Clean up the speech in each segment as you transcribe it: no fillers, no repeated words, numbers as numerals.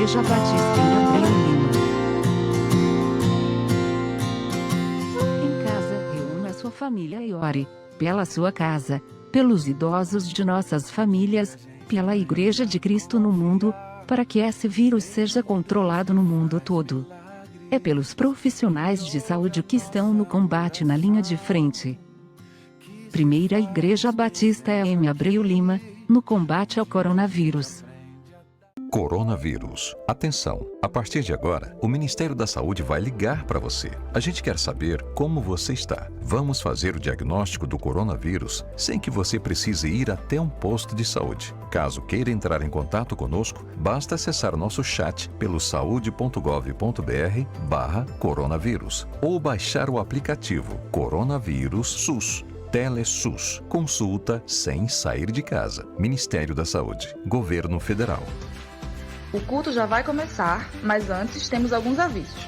Igreja Batista em Abreu Lima. Em casa, reúna sua família e ore pela sua casa, pelos idosos de nossas famílias, pela Igreja de Cristo no mundo, para que esse vírus seja controlado no mundo todo. É pelos profissionais de saúde que estão no combate na linha de frente. Primeira Igreja Batista em Abreu Lima, no combate ao coronavírus. Coronavírus. Atenção! A partir de agora, o Ministério da Saúde vai ligar para você. A gente quer saber como você está. Vamos fazer o diagnóstico do coronavírus sem que você precise ir até um posto de saúde. Caso queira entrar em contato conosco, basta acessar nosso chat pelo saude.gov.br/coronavírus ou baixar o aplicativo Coronavírus SUS. TeleSUS. Consulta sem sair de casa. Ministério da Saúde. Governo Federal. O culto já vai começar, mas antes temos alguns avisos.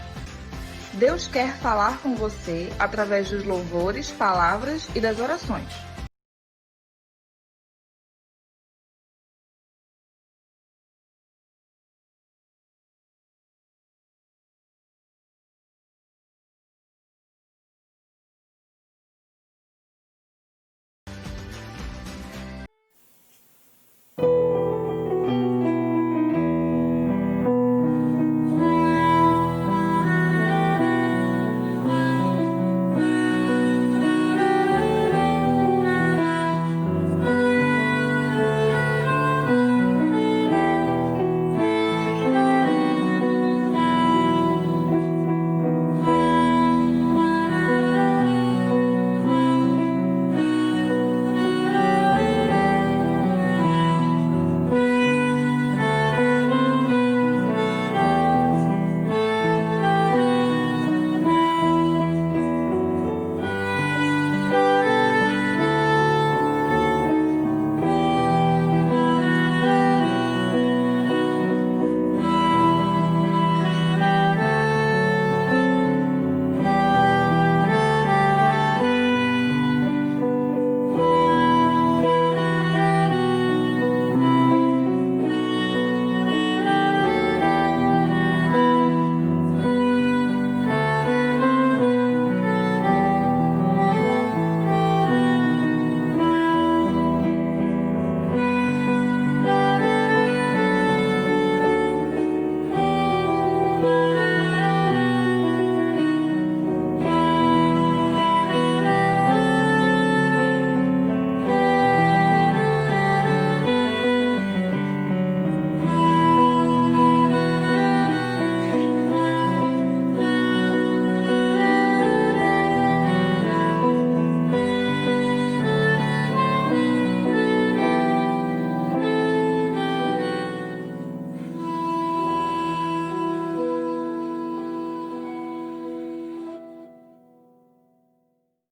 Deus quer falar com você através dos louvores, palavras e das orações.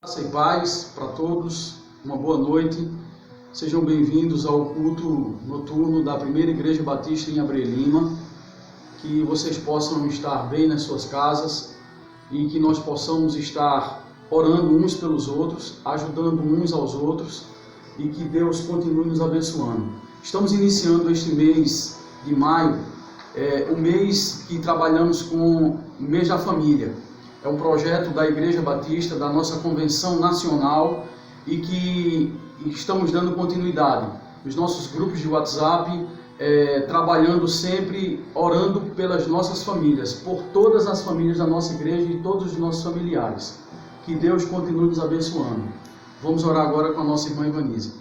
Graça e paz para todos, uma boa noite. Sejam bem-vindos ao culto noturno da Primeira Igreja Batista em Abreu Lima. Que vocês possam estar bem nas suas casas e que nós possamos estar orando uns pelos outros, ajudando uns aos outros e que Deus continue nos abençoando. Estamos iniciando este mês de maio, o mês que trabalhamos com o mês da família. É um projeto da Igreja Batista, da nossa convenção nacional e que estamos dando continuidade. Os nossos grupos de WhatsApp, trabalhando sempre, orando pelas nossas famílias, por todas as famílias da nossa igreja e todos os nossos familiares. Que Deus continue nos abençoando. Vamos orar agora com a nossa irmã Ivanise.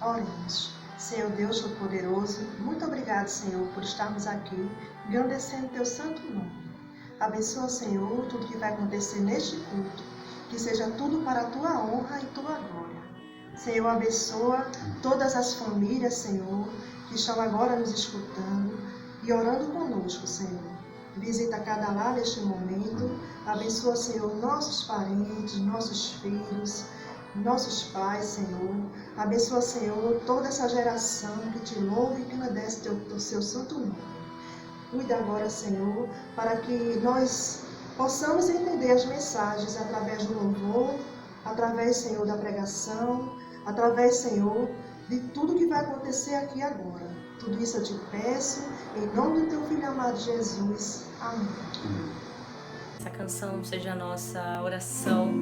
Oremos. Senhor Deus Todo-Poderoso, muito obrigado, Senhor, por estarmos aqui, engrandecendo Teu santo nome. Abençoa, Senhor, tudo que vai acontecer neste culto, que seja tudo para a Tua honra e Tua glória. Senhor, abençoa todas as famílias, Senhor, que estão agora nos escutando e orando conosco, Senhor. Visita cada lar neste momento, abençoa, Senhor, nossos parentes, nossos filhos, nossos pais, Senhor. Abençoa, Senhor, toda essa geração que Te louva e que engrandece o Seu santo nome. Cuida agora, Senhor, para que nós possamos entender as mensagens através do louvor, através, Senhor, da pregação, através, Senhor, de tudo que vai acontecer aqui agora. Tudo isso eu te peço, em nome do teu Filho amado Jesus. Amém. Essa canção seja a nossa oração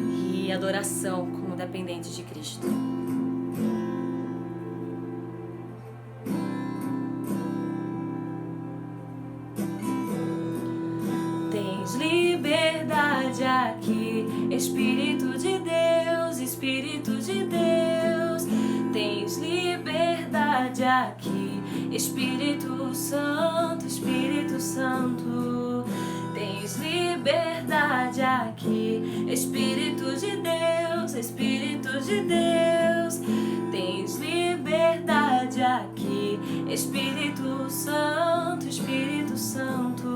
e adoração como dependentes de Cristo. Tens liberdade aqui, Espírito de Deus, Espírito de Deus. Tens liberdade aqui, Espírito Santo, Espírito Santo. Tens liberdade aqui, Espírito de Deus, Espírito de Deus. Tens liberdade aqui, Espírito Santo, Espírito Santo.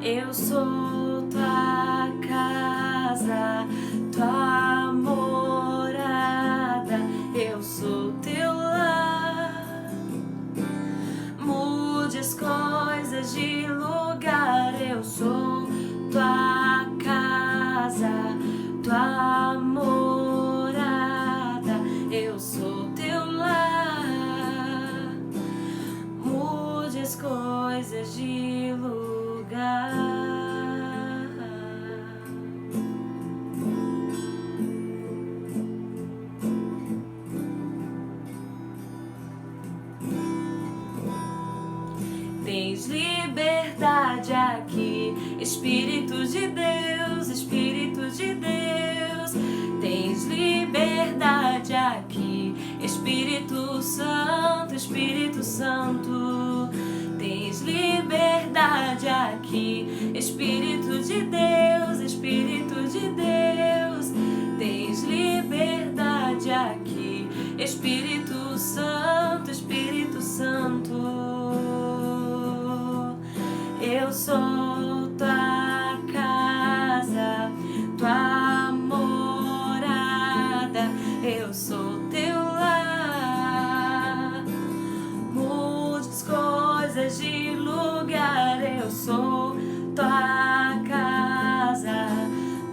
Eu sou tua casa, tua morada, eu sou teu lar. Mude as coisas de lugar, eu sou tua casa, tua morada, eu sou teu lar. Mude as coisas de lugar. Tens liberdade aqui, Espírito de Deus, Espírito de Deus. Tens liberdade aqui, Espírito Santo, Espírito Santo. Tens liberdade aqui, Espírito de Deus, Espírito de Deus. Tens liberdade aqui, Espírito Santo, Espírito Santo. Eu sou tua casa, tua morada, eu sou teu lar. Mude as coisas de lugar, eu sou tua casa,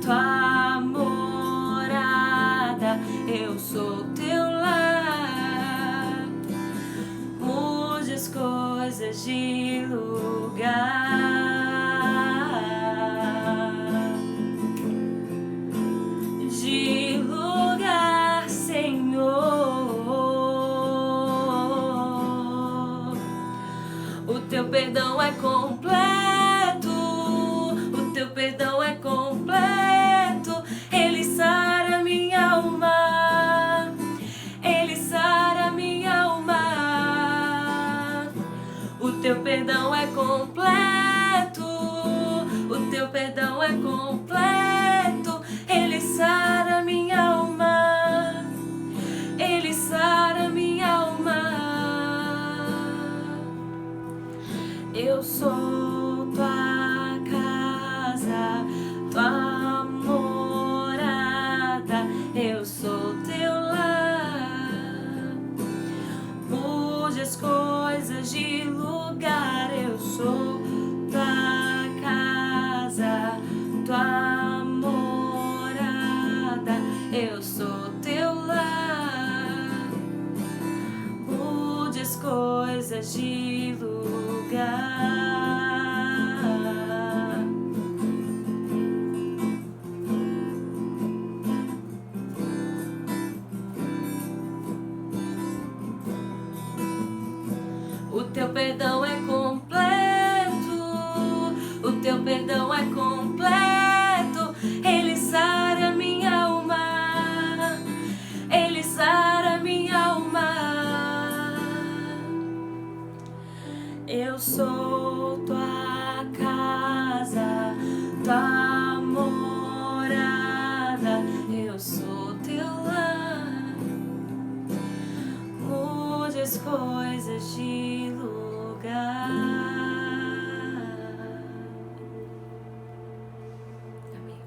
tua morada, eu sou teu lar. Mude as coisas de lugar. De lugar, Senhor. O teu perdão é completo, o teu perdão é completo. Ele sara minha alma, ele sara minha alma. O teu perdão é completo, o teu perdão é completo. Ele sara minha alma, ele sara minha alma. Eu sou tua casa, tua morada, eu sou teu lar. Mude as coisas de lugar, eu sou tua casa, tua morada, eu sou teu lar. Mude as coisas de lugar. O teu perdão é completo, o teu perdão é completo. Ele sara minha alma, ele sara minha alma. Eu sou tua casa, tua morada, eu sou teu lar. Mude as coisas de lugar. Amém.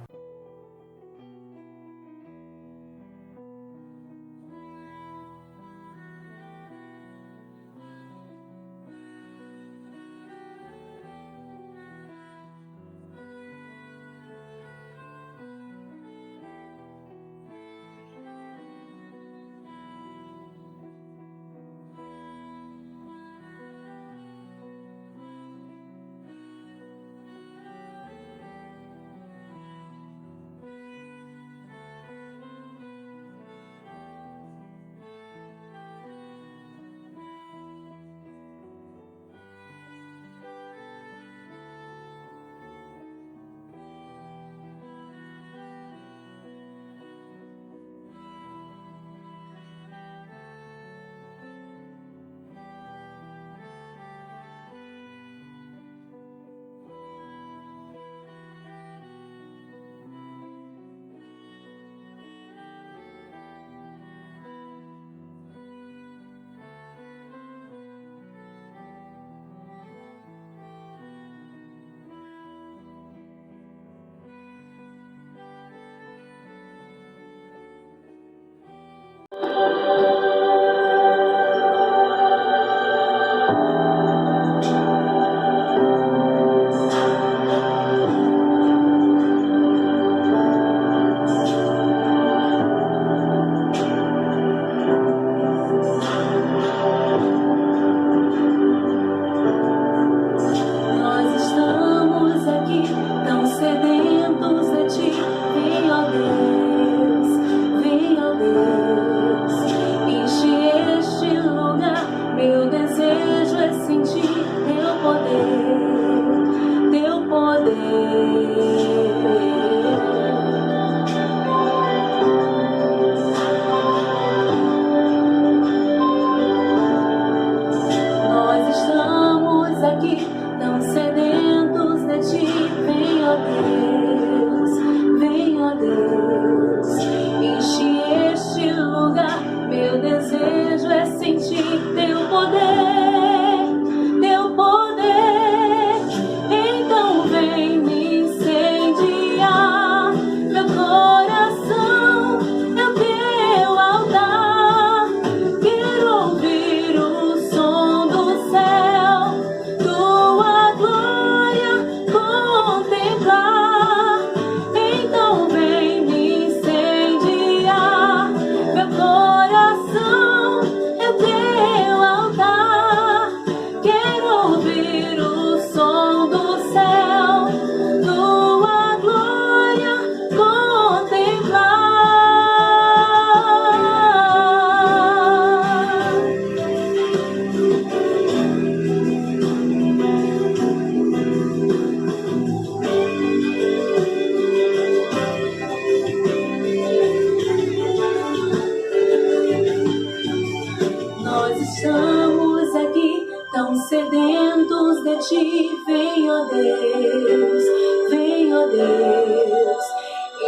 estamos aqui tão sedentos de ti. Vem, ó Deus, vem, ó Deus,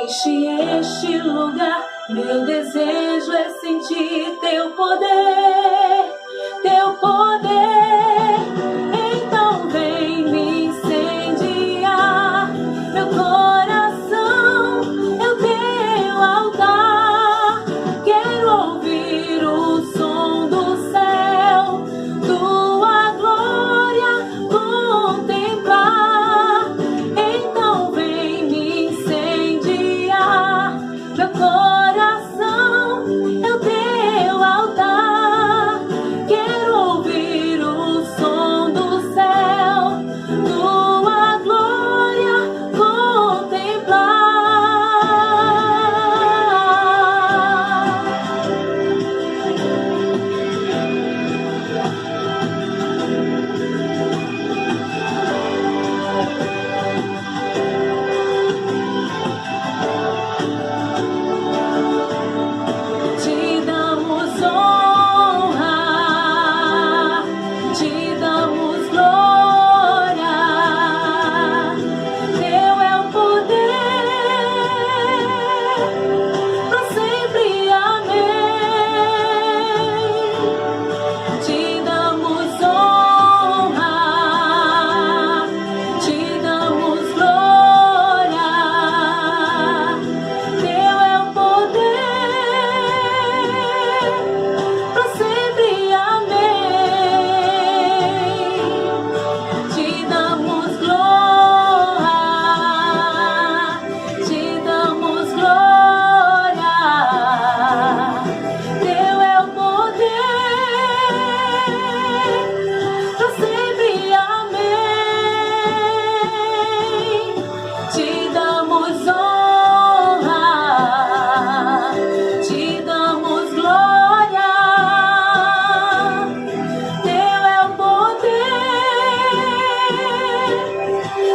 enche este lugar. Meu desejo é sentir teu poder, teu poder. Então vem me incendiar, meu coração é o teu altar. Quero ouvir o som do céu, tua glória contemplar. Então vem me incendiar, meu coração é o teu altar. Quero ouvir o som do céu, tua glória contemplar. Te damos honra, te damos glória. Teu é o poder, pra sempre, amém. Te damos honra, te damos glória. Teu é o poder, pra sempre, amém. Te damos glória, te damos glória. Teu é o poder, pra sempre, amém. Te damos honra, te damos glória. Teu é o poder,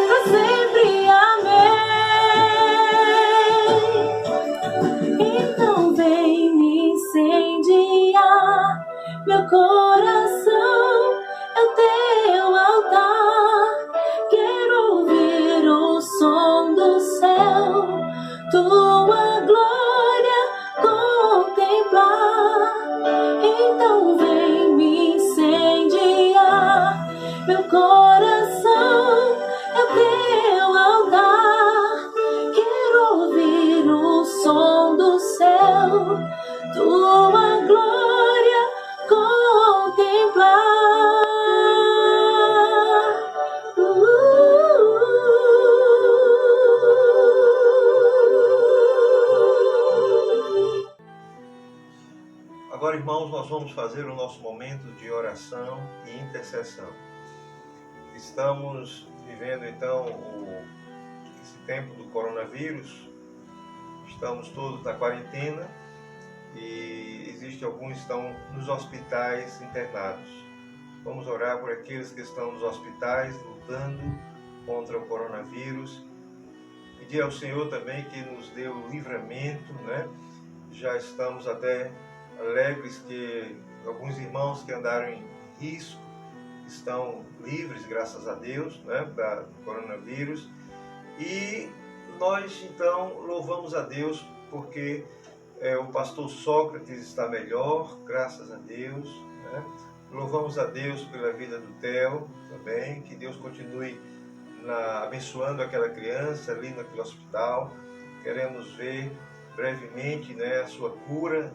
pra sempre, amém. Então vem me incendiar, meu coração é o teu altar. Quero ouvir o som do céu, tua glória contemplar. Então vem me incendiar, meu coração é o teu altar. Quero ouvir o som do céu, tua glória contemplar. Agora, irmãos, nós vamos fazer o nosso momento de oração e intercessão. Estamos vivendo, então, esse tempo do coronavírus. Estamos todos na quarentena e existem alguns que estão nos hospitais internados. Vamos orar por aqueles que estão nos hospitais lutando contra o coronavírus. Pedir ao Senhor também que nos dê o livramento, né? Já estamos até alegres que alguns irmãos que andaram em risco estão livres, graças a Deus, né, do coronavírus. E nós, então, louvamos a Deus porque o pastor Sócrates está melhor, graças a Deus, né? Louvamos a Deus pela vida do Theo também, que Deus continue abençoando aquela criança ali naquele hospital. Queremos ver brevemente, né, a sua cura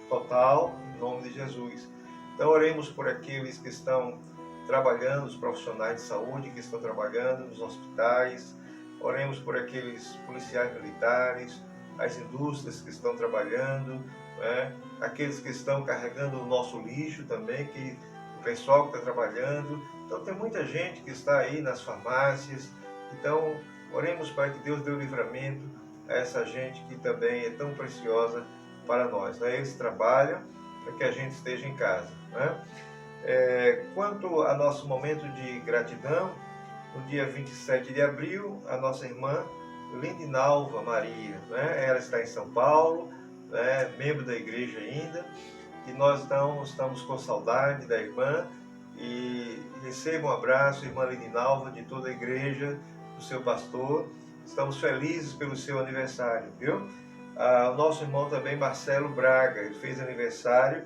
total, em nome de Jesus. Então oremos por aqueles que estão trabalhando, os profissionais de saúde que estão trabalhando nos hospitais. Oremos por aqueles policiais militares, as indústrias que estão trabalhando, né? Aqueles que estão carregando o nosso lixo também, que o pessoal que está trabalhando. Então tem muita gente que está aí nas farmácias. Então oremos para que Deus dê o livramento a essa gente que também é tão preciosa para nós, né? Eles trabalham para que a gente esteja em casa, né? Quanto ao nosso momento de gratidão, no dia 27 de abril, a nossa irmã Lindinalva Maria, né? Ela está em São Paulo, né? Membro da igreja ainda, e nós então estamos com saudade da irmã, e receba um abraço, irmã Lidinalva, de toda a igreja, do seu pastor. Estamos felizes pelo seu aniversário, viu? O nosso irmão também, Marcelo Braga, ele fez aniversário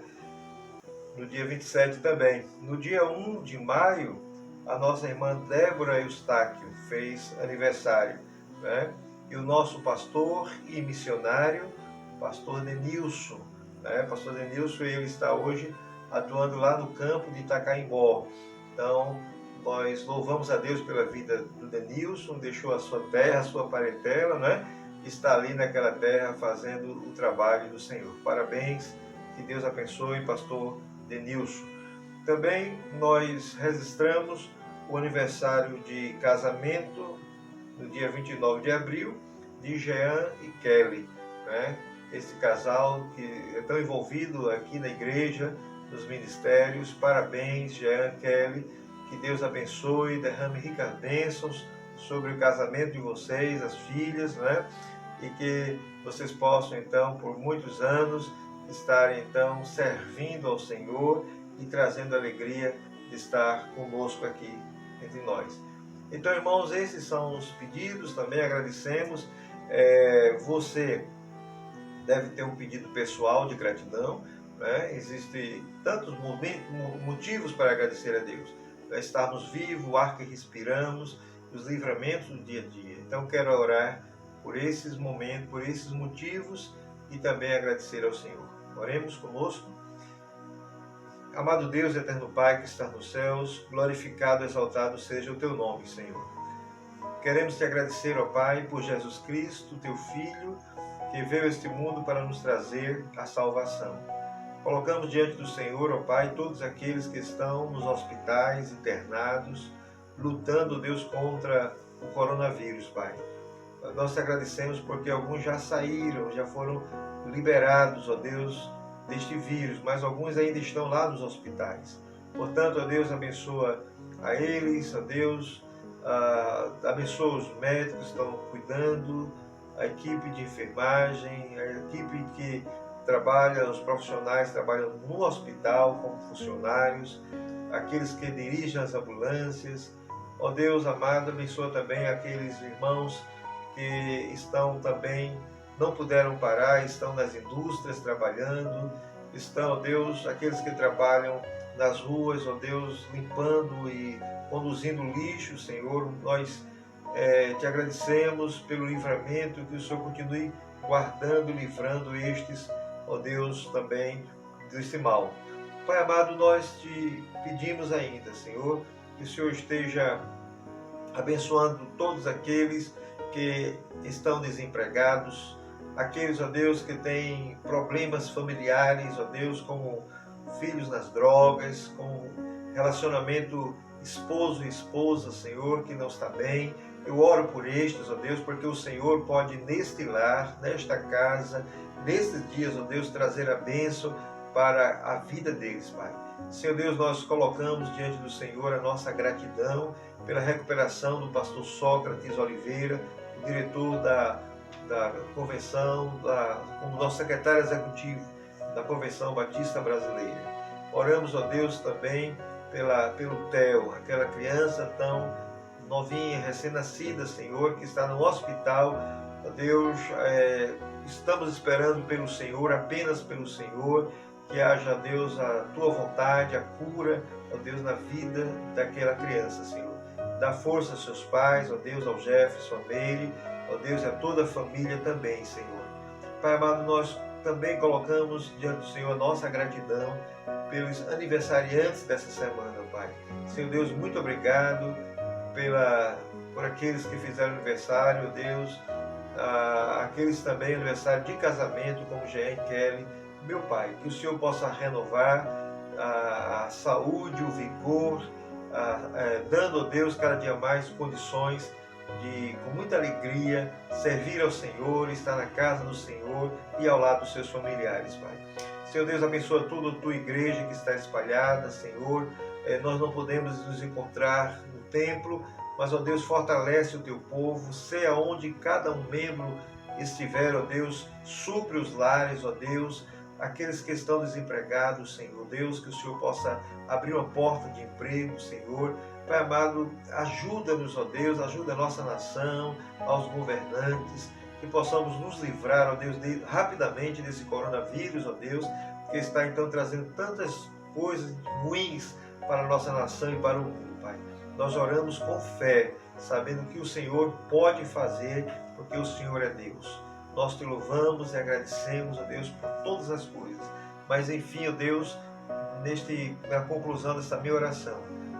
no dia 27 também. No dia 1 de maio, a nossa irmã Débora Eustáquio fez aniversário, né? E o nosso pastor e missionário, pastor Denilson, né? Pastor Denilson, ele está hoje atuando lá no campo de Itacaimbó. Então, nós louvamos a Deus pela vida do Denilson, deixou a sua terra, a sua parentela, né? Está ali naquela terra fazendo o trabalho do Senhor. Parabéns, que Deus abençoe, pastor Denilson. Também nós registramos o aniversário de casamento no dia 29 de abril de Jean e Kelly, né? Esse casal que é tão envolvido aqui na igreja, nos ministérios. Parabéns, Jean e Kelly, que Deus abençoe, derrame ricas bênçãos sobre o casamento de vocês, as filhas, né? E que vocês possam então por muitos anos estarem então servindo ao Senhor e trazendo alegria de estar conosco aqui entre nós. Então, irmãos, esses são os pedidos, também agradecemos. Você deve ter um pedido pessoal de gratidão, né? Existem tantos motivos para agradecer a Deus. Estarmos vivos, o ar que respiramos, os livramentos do dia a dia. Então, quero orar por esses momentos, por esses motivos e também agradecer ao Senhor. Oremos conosco. Amado Deus, eterno Pai que está nos céus, glorificado, exaltado seja o Teu nome, Senhor. Queremos Te agradecer, ó Pai, por Jesus Cristo, Teu Filho, que veio a este mundo para nos trazer a salvação. Colocamos diante do Senhor, ó Pai, todos aqueles que estão nos hospitais, internados, lutando, Deus, contra o coronavírus, Pai. Nós Te agradecemos porque alguns já saíram, já foram liberados, ó Deus, deste vírus, mas alguns ainda estão lá nos hospitais. Portanto, ó Deus, abençoa a eles, ó Deus, abençoa os médicos que estão cuidando, a equipe de enfermagem, a equipe que trabalha, os profissionais que trabalham no hospital como funcionários, aqueles que dirigem as ambulâncias. Ó Deus amado, abençoa também aqueles irmãos que estão também, não puderam parar, estão nas indústrias trabalhando, estão, ó Deus, aqueles que trabalham nas ruas, ó Deus, limpando e conduzindo lixo, Senhor. Nós Te agradecemos pelo livramento, que o Senhor continue guardando e livrando estes, ó Deus, também desse mal. Pai amado, nós Te pedimos ainda, Senhor, que o Senhor esteja abençoando todos aqueles que estão desempregados, aqueles, ó Deus, que têm problemas familiares, ó Deus, como filhos nas drogas, com relacionamento esposo e esposa, Senhor, que não está bem. Eu oro por estes, ó Deus, porque o Senhor pode neste lar, nesta casa, nestes dias, ó Deus, trazer a bênção para a vida deles, Pai. Senhor Deus, nós colocamos diante do Senhor a nossa gratidão pela recuperação do pastor Sócrates Oliveira, o diretor da convenção, como nosso secretário executivo da Convenção Batista Brasileira. Oramos, ó Deus, também pelo Theo, aquela criança tão novinha, recém-nascida, Senhor, que está no hospital. Ó Deus, estamos esperando pelo Senhor, apenas pelo Senhor, que haja, Deus, a Tua vontade, a cura, ó Deus, na vida daquela criança, Senhor. Dá força aos seus pais, ó Deus, ao Jefferson, a Mary, ó Deus, e a toda a família também, Senhor. Pai amado, nós também colocamos diante do Senhor a nossa gratidão pelos aniversariantes dessa semana, Pai. Senhor Deus, muito obrigado por aqueles que fizeram aniversário, ó Deus, aqueles também aniversário de casamento, como Jean e Kelly. Meu Pai, que o Senhor possa renovar a saúde, o vigor, dando, ó Deus, cada dia mais condições de, com muita alegria, servir ao Senhor, estar na casa do Senhor e ao lado dos seus familiares, Pai. Senhor Deus, abençoa toda a Tua igreja que está espalhada, Senhor. Nós não podemos nos encontrar no templo, mas, ó Deus, fortalece o Teu povo, sei aonde cada um membro estiver, ó Deus, supre os lares, ó Deus, aqueles que estão desempregados, Senhor. Deus, que o Senhor possa abrir uma porta de emprego, Senhor. Pai amado, ajuda-nos, ó Deus, ajuda a nossa nação, aos governantes, que possamos nos livrar, ó Deus, rapidamente desse coronavírus, ó Deus, que está então trazendo tantas coisas ruins para a nossa nação e para o mundo, Pai. Nós oramos com fé, sabendo que o Senhor pode fazer, porque o Senhor é Deus. Nós te louvamos e agradecemos, ó Deus, por todas as coisas. Mas enfim, ó Deus, na conclusão desta minha oração,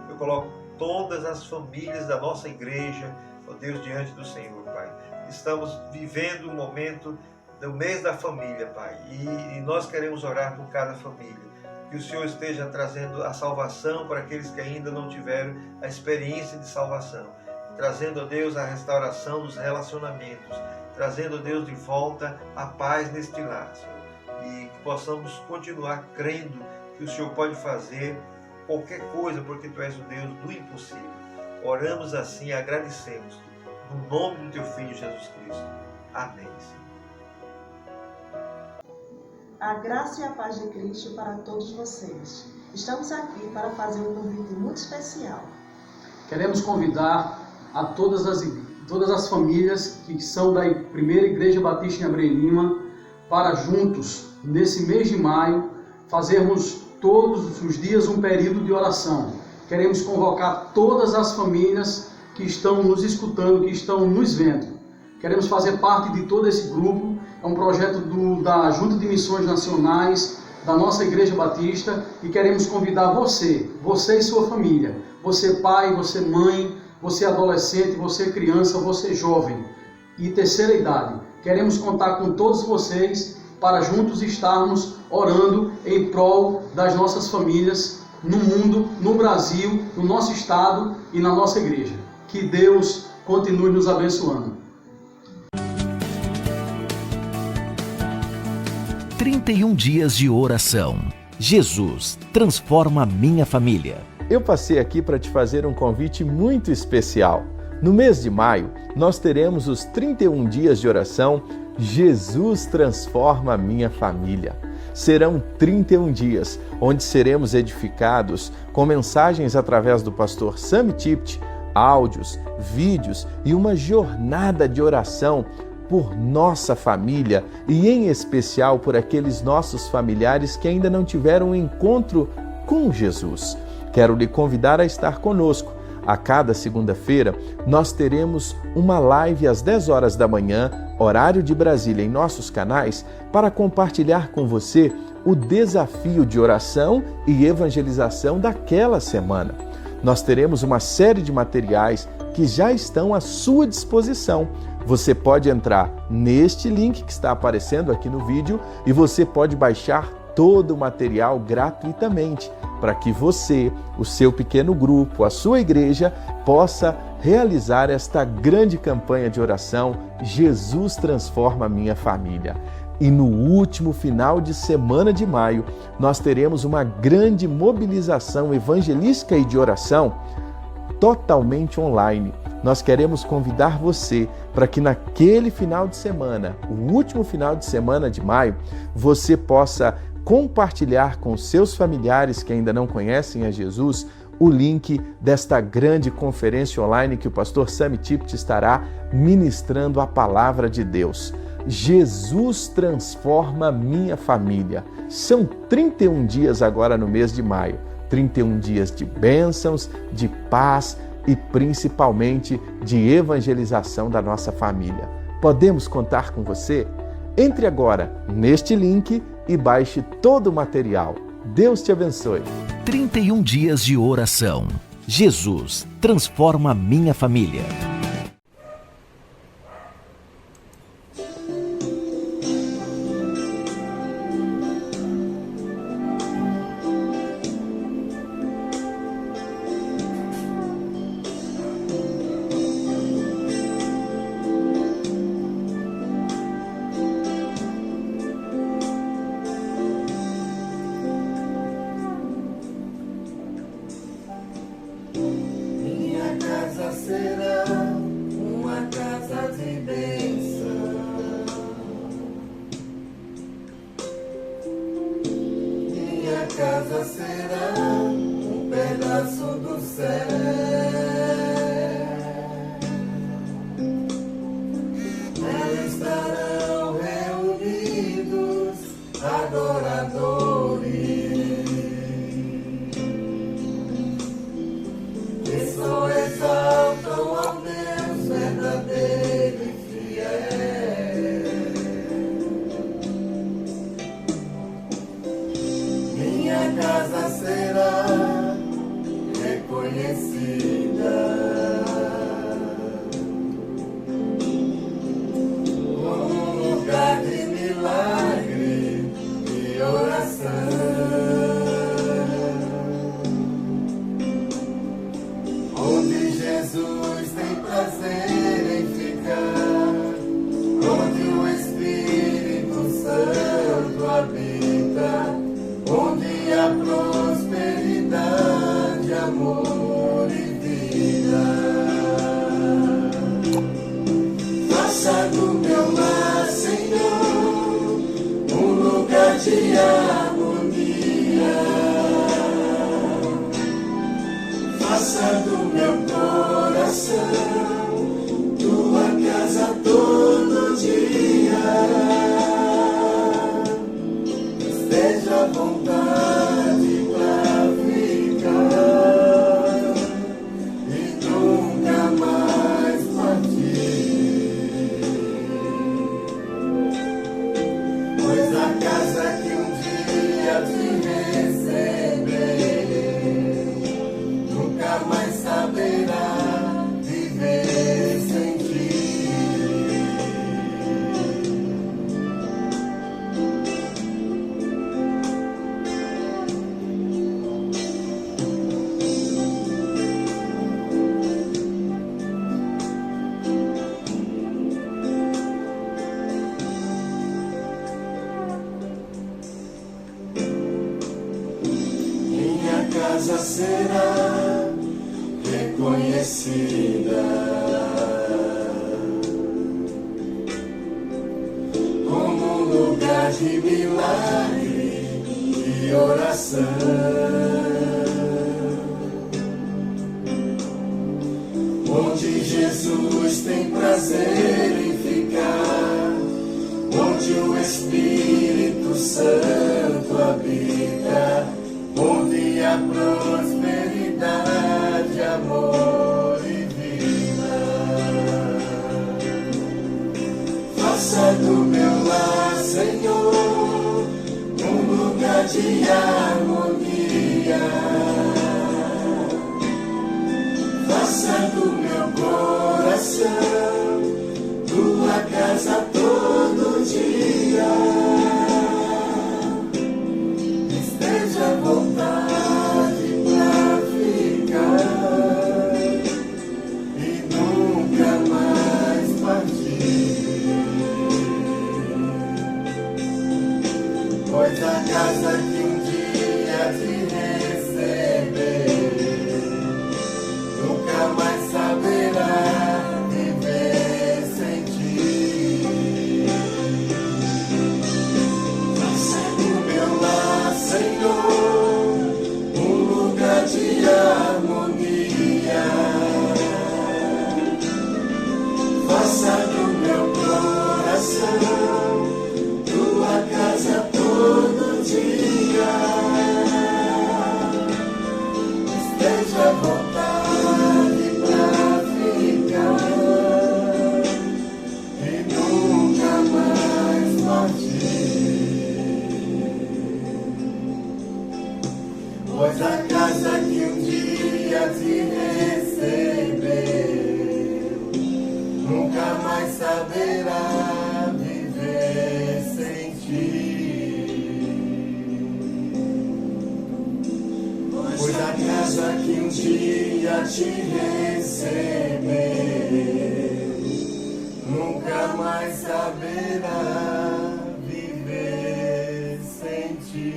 eu coloco todas as famílias da nossa igreja, ó Deus, diante do Senhor, Pai. Estamos vivendo um momento do mês da família, Pai, e nós queremos orar por cada família. Que o Senhor esteja trazendo a salvação para aqueles que ainda não tiveram a experiência de salvação. Trazendo, ó Deus, a restauração dos relacionamentos. Trazendo, ó Deus, de volta a paz neste lar, Senhor. E que possamos continuar crendo que o Senhor pode fazer qualquer coisa, porque Tu és o Deus do impossível. Oramos assim e agradecemos no nome do Teu Filho Jesus Cristo. Amém, Senhor. A graça e a paz de Cristo para todos vocês. Estamos aqui para fazer um convite muito especial. Queremos convidar a todas as famílias que são da Primeira Igreja Batista em Abreu Lima para juntos, nesse mês de maio, fazermos todos os dias um período de oração. Queremos convocar todas as famílias que estão nos escutando, que estão nos vendo. Queremos fazer parte de todo esse grupo. É um projeto da Junta de Missões Nacionais, da nossa Igreja Batista, e queremos convidar você e sua família, você pai, você mãe, você adolescente, você criança, você jovem e terceira idade. Queremos contar com todos vocês para juntos estarmos orando em prol das nossas famílias no mundo, no Brasil, no nosso estado e na nossa igreja. Que Deus continue nos abençoando. 31 dias de oração. Jesus transforma minha família. Eu passei aqui para te fazer um convite muito especial. No mês de maio, nós teremos os 31 dias de oração Jesus transforma minha família. Serão 31 dias onde seremos edificados com mensagens através do pastor Sami Tipt, áudios, vídeos e uma jornada de oração por nossa família e, em especial, por aqueles nossos familiares que ainda não tiveram um encontro com Jesus. Quero lhe convidar a estar conosco. A cada segunda-feira, nós teremos uma live às 10 horas da manhã, horário de Brasília, em nossos canais, para compartilhar com você o desafio de oração e evangelização daquela semana. Nós teremos uma série de materiais que já estão à sua disposição. Você pode entrar neste link que está aparecendo aqui no vídeo e você pode baixar todo o material gratuitamente para que você, o seu pequeno grupo, a sua igreja possa realizar esta grande campanha de oração Jesus transforma a minha família. E no último final de semana de maio, nós teremos uma grande mobilização evangelística e de oração totalmente online. Nós queremos convidar você para que naquele final de semana, o último final de semana de maio, você possa compartilhar com seus familiares que ainda não conhecem a Jesus o link desta grande conferência online que o pastor Sami Tipt estará ministrando a palavra de Deus. Jesus transforma minha família. São 31 dias agora no mês de maio. 31 dias de bênçãos, de paz e principalmente de evangelização da nossa família. Podemos contar com você? Entre agora neste link e baixe todo o material. Deus te abençoe. 31 dias de oração. Jesus transforma minha família. casa será um pedaço do céu. Nela estarão reunidos adoradores que só exaltam ao Deus verdadeiro e fiel. Minha casa será reconhecida como um lugar de milagre e oração, onde Jesus tem prazer em ficar, onde o Espírito Santo habita, onde há prosperidade, amor e vida. Faça do meu lar, Senhor, um lugar de harmonia. Faça do meu coração tua casa todo dia. Esteja à vontade pra ficar e nunca mais partir. Pois a casa que um dia te receber nunca mais saberá viver sem ti. Minha casa será reconhecida como um lugar de milagre e oração, onde Jesus tem prazer em ficar, onde o Espírito Santo habita, onde há prosperidade, amor e vida. Faça do meu lar, Senhor, um lugar de harmonia. Faça do meu coração tua casa todo dia. Esteja à vontade pra ficar e nunca mais partir. Pois a casa que um dia te receber nunca mais saberá viver sem ti. Faça do meu lar, Senhor, um lugar de harmonia. Faça do meu coração tua casa todo dia. Esteja à vontade pra ficar e nunca mais partir. Pois a casa que um dia te receber nunca mais saberá viver sem ti. Pois a casa que um dia te receber nunca mais saberá viver sem ti.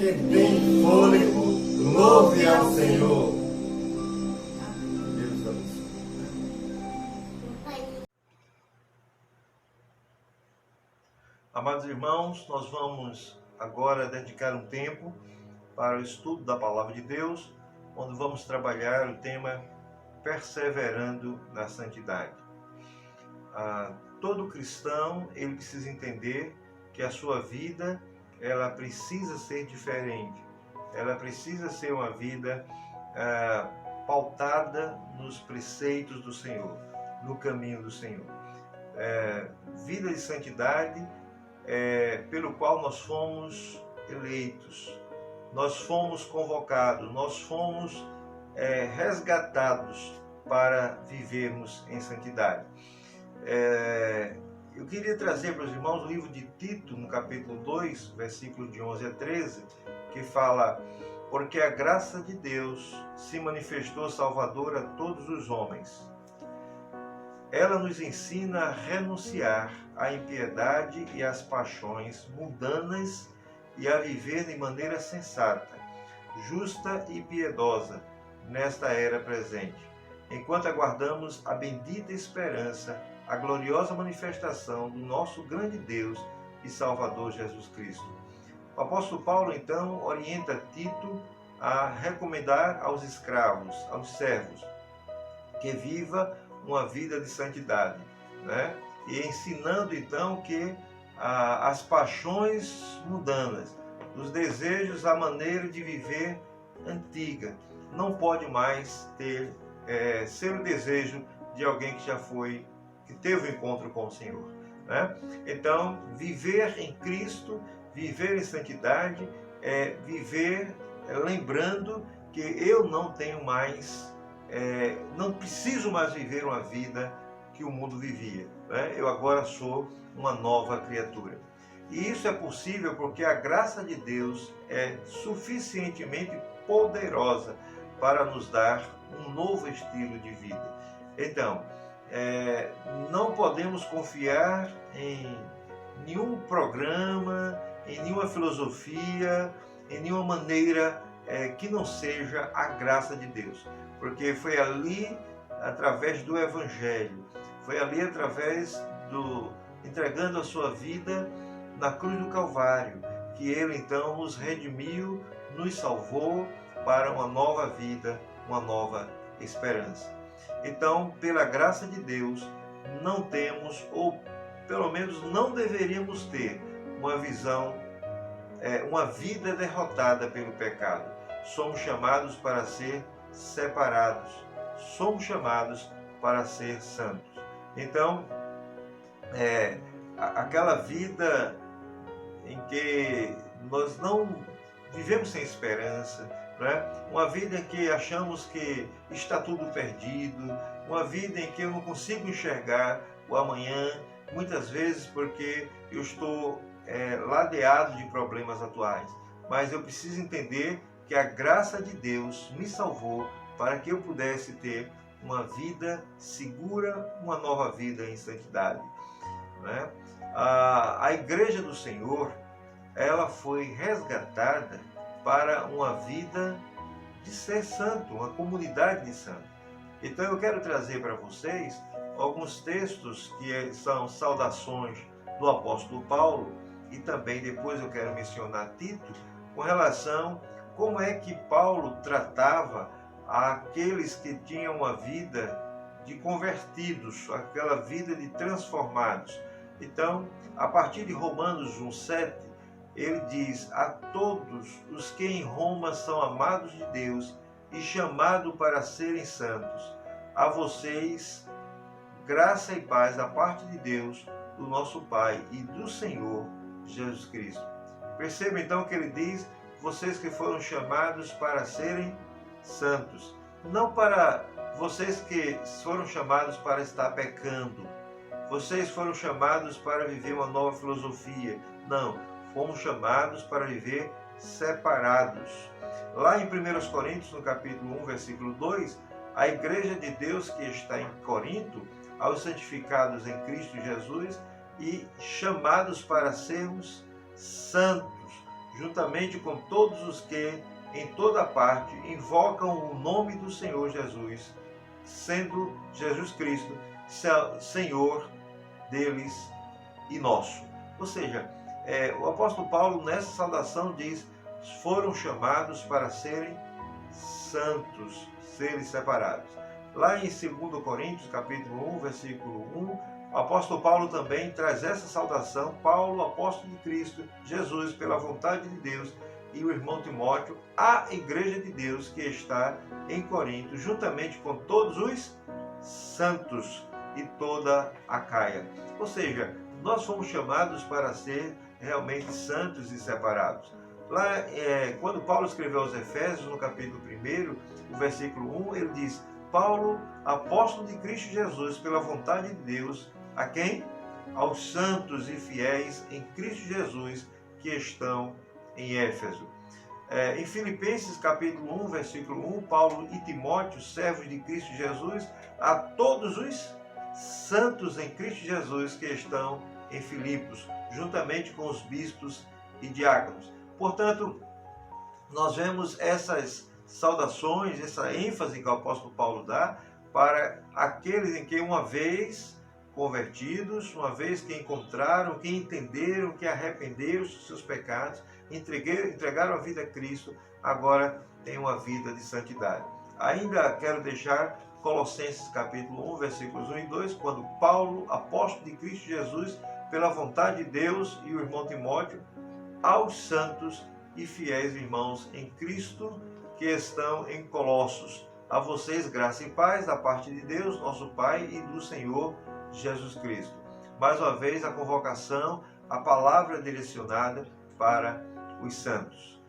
quem tem fôlego, louve ao Senhor. Deus abençoe. Amados irmãos, nós vamos agora dedicar um tempo para o estudo da Palavra de Deus, onde vamos trabalhar o tema perseverando na santidade. Todo cristão, ele precisa entender que a sua vida, ela precisa ser diferente. Ela precisa ser uma vida pautada nos preceitos do Senhor, no caminho do Senhor. Vida de santidade pelo qual nós fomos eleitos, nós fomos convocados, nós fomos resgatados para vivermos em santidade. Eu queria trazer para os irmãos o livro de Tito, no capítulo 2, versículo de 11 a 13, que fala: porque a graça de Deus se manifestou salvadora a todos os homens. Ela nos ensina a renunciar à impiedade e às paixões mundanas e a viver de maneira sensata, justa e piedosa nesta era presente, enquanto aguardamos a bendita esperança, a gloriosa manifestação do nosso grande Deus e Salvador Jesus Cristo. O apóstolo Paulo, então, orienta Tito a recomendar aos escravos, aos servos, que viva uma vida de santidade, né? E ensinando, então, que as paixões mundanas, os desejos, a maneira de viver antiga, não pode mais ser o desejo de alguém que teve um encontro com o Senhor, né? Então, viver em Cristo, viver em santidade, viver lembrando que eu não tenho mais, não preciso mais viver uma vida que o mundo vivia, né? Eu agora sou uma nova criatura. E isso é possível porque a graça de Deus é suficientemente poderosa para nos dar um novo estilo de vida. Então, não podemos confiar em nenhum programa, em nenhuma filosofia, em nenhuma maneira que não seja a graça de Deus. Porque foi ali, através do Evangelho, foi ali através entregando a sua vida na cruz do Calvário, que Ele então nos redimiu, nos salvou para uma nova vida, uma nova esperança. Então, pela graça de Deus, não temos, ou pelo menos não deveríamos ter, uma visão, uma vida derrotada pelo pecado. Somos chamados para ser separados, somos chamados para ser santos. Então, aquela vida em que nós não vivemos sem esperança, né? Uma vida em que achamos que está tudo perdido, uma vida em que eu não consigo enxergar o amanhã, muitas vezes porque eu estou ladeado de problemas atuais. Mas eu preciso entender que a graça de Deus me salvou para que eu pudesse ter uma vida segura, uma nova vida em santidade, né? A Igreja do Senhor, ela foi resgatada para uma vida de ser santo, uma comunidade de santos. Então eu quero trazer para vocês alguns textos que são saudações do apóstolo Paulo, e também depois eu quero mencionar Tito, com relação a como é que Paulo tratava aqueles que tinham uma vida de convertidos, aquela vida de transformados. Então, a partir de Romanos 1,7, ele diz: a todos os que em Roma são amados de Deus e chamados para serem santos, a vocês graça e paz da parte de Deus, do nosso Pai e do Senhor Jesus Cristo. Perceba então que ele diz: vocês que foram chamados para serem santos, não para vocês que foram chamados para estar pecando, vocês foram chamados para viver uma nova filosofia. Não, fomos chamados para viver separados. Lá em 1 Coríntios, no capítulo 1, versículo 2, a igreja de Deus que está em Corinto, aos santificados em Cristo Jesus e chamados para sermos santos, juntamente com todos os que em toda parte invocam o nome do Senhor Jesus, sendo Jesus Cristo Senhor deles e nosso. Ou seja, o apóstolo Paulo nessa saudação diz: foram chamados para serem santos, serem separados. Lá em 2 Coríntios, capítulo 1, versículo 1, o apóstolo Paulo também traz essa saudação. Paulo, apóstolo de Cristo Jesus, pela vontade de Deus, e o irmão Timóteo, à igreja de Deus que está em Corinto, juntamente com todos os santos e toda a Acaia. Ou seja, nós fomos chamados para ser realmente santos e separados. Lá, quando Paulo escreveu aos Efésios, no capítulo 1, o versículo 1, ele diz: Paulo, apóstolo de Cristo Jesus, pela vontade de Deus, a quem? Aos santos e fiéis em Cristo Jesus que estão em Éfeso. Em Filipenses, capítulo 1, versículo 1, Paulo e Timóteo, servos de Cristo Jesus, a todos os santos em Cristo Jesus que estão em Filipos, juntamente com os bispos e diáconos. Portanto, nós vemos essas saudações, essa ênfase que o apóstolo Paulo dá para aqueles em que uma vez convertidos, uma vez que encontraram, que entenderam, que arrependeram dos seus pecados, entregaram a vida a Cristo, agora têm uma vida de santidade. Ainda quero deixar Colossenses capítulo 1, versículos 1 e 2, quando Paulo, apóstolo de Cristo Jesus, pela vontade de Deus, e o irmão Timóteo, aos santos e fiéis irmãos em Cristo que estão em Colossos. A vocês graça e paz da parte de Deus, nosso Pai, e do Senhor Jesus Cristo. Mais uma vez a convocação, a palavra direcionada para os santos.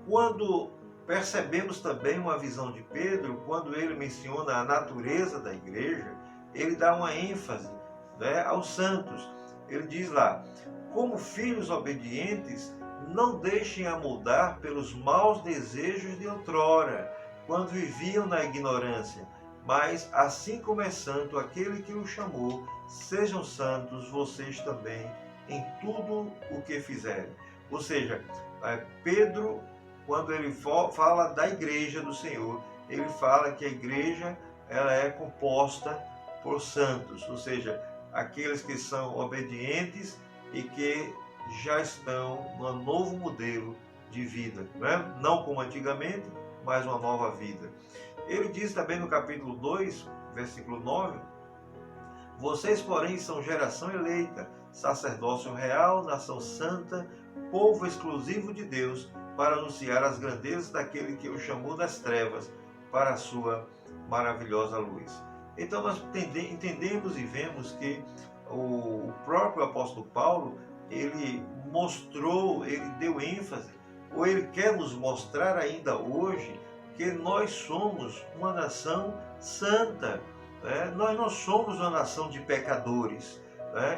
Quando percebemos também uma visão de Pedro, quando ele menciona a natureza da igreja, ele dá uma ênfase, aos santos. Ele diz lá: como filhos obedientes, não deixem amoldar pelos maus desejos de outrora, quando viviam na ignorância, mas assim como é santo aquele que o chamou, sejam santos vocês também em tudo o que fizerem. Ou seja, Pedro, quando ele fala da igreja do Senhor, ele fala que a igreja ela é composta por santos, ou seja, aqueles que são obedientes e que já estão num novo modelo de vida, não como antigamente, mas uma nova vida. Ele diz também no capítulo 2, versículo 9: vocês, porém, são geração eleita, sacerdócio real, nação santa, povo exclusivo de Deus, para anunciar as grandezas daquele que o chamou das trevas para a sua maravilhosa luz. Então nós entendemos e vemos que o próprio apóstolo Paulo, ele mostrou, ele deu ênfase, ou ele quer nos mostrar ainda hoje, que nós somos uma nação santa. Nós não somos uma nação de pecadores.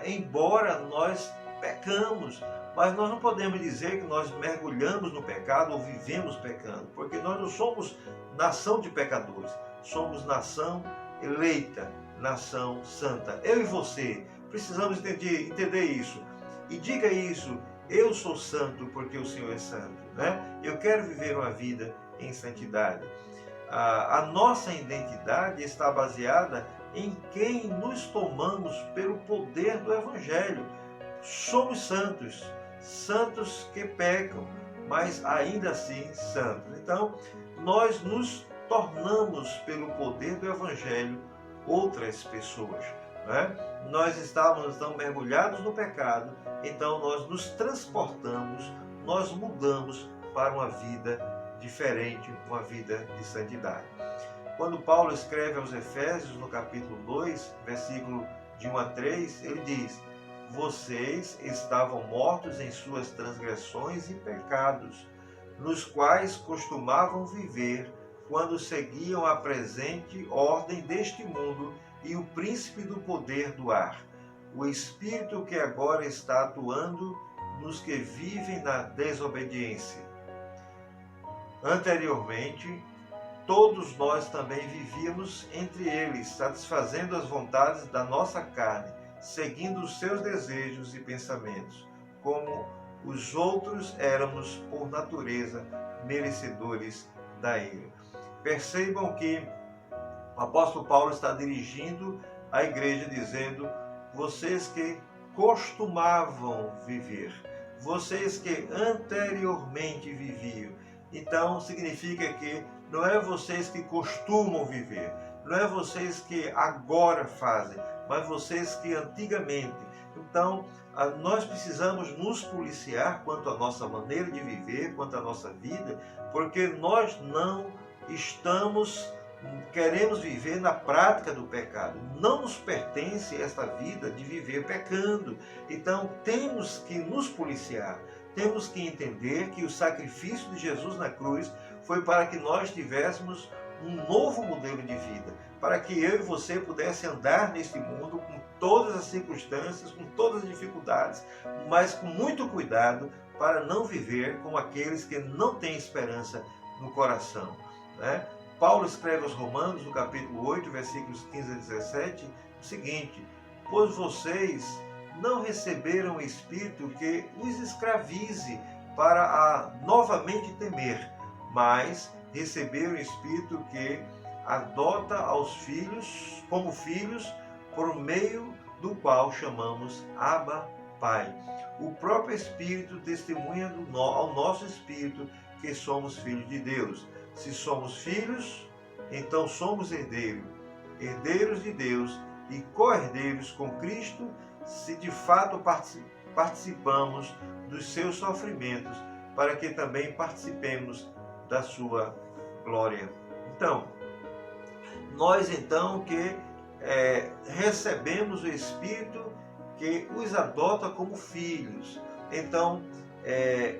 Embora nós pecamos, mas nós não podemos dizer que nós mergulhamos no pecado ou vivemos pecando, porque nós não somos nação de pecadores, somos nação eleita, nação santa. Eu e você precisamos entender isso. E diga isso: eu sou santo porque o Senhor é santo. Eu quero viver uma vida em santidade. A nossa identidade está baseada em quem nos tomamos pelo poder do Evangelho. Somos santos, santos que pecam, mas ainda assim santos. Então, nós nos tornamos pelo poder do Evangelho outras pessoas. Nós estávamos então mergulhados no pecado, então nós nos transportamos, nós mudamos para uma vida diferente, uma vida de santidade. Quando Paulo escreve aos Efésios, no capítulo 2, versículo de 1 a 3, ele diz: vocês estavam mortos em suas transgressões e pecados, nos quais costumavam viver quando seguiam a presente ordem deste mundo e o príncipe do poder do ar, o espírito que agora está atuando nos que vivem na desobediência. Anteriormente, todos nós também vivíamos entre eles, satisfazendo as vontades da nossa carne, seguindo os seus desejos e pensamentos. Como os outros éramos, por natureza, merecedores da ira. Percebam que o apóstolo Paulo está dirigindo a igreja dizendo: vocês que costumavam viver, vocês que anteriormente viviam. Então significa que não é vocês que costumam viver, não é vocês que agora fazem, mas vocês que antigamente. Então nós precisamos nos policiar quanto à nossa maneira de viver, quanto à nossa vida, porque nós não queremos viver na prática do pecado. Não nos pertence esta vida de viver pecando. Então temos que nos policiar. Temos que entender que o sacrifício de Jesus na cruz foi para que nós tivéssemos um novo modelo de vida, para que eu e você pudesse andar neste mundo com todas as circunstâncias, com todas as dificuldades, mas com muito cuidado para não viver como aqueles que não têm esperança no coração, né? Paulo escreve aos Romanos, no capítulo 8, versículos 15 a 17, o seguinte: pois vocês não receberam o Espírito que os escravize para novamente temer, mas receberam o Espírito que adota aos filhos, como filhos, por meio do qual chamamos Abba, Pai. O próprio Espírito testemunha ao nosso Espírito que somos filhos de Deus. Se somos filhos, então somos herdeiros, herdeiros de Deus e co-herdeiros com Cristo, se de fato participamos dos seus sofrimentos, para que também participemos da sua glória. Então, nós que recebemos o Espírito que os adota como filhos. Então,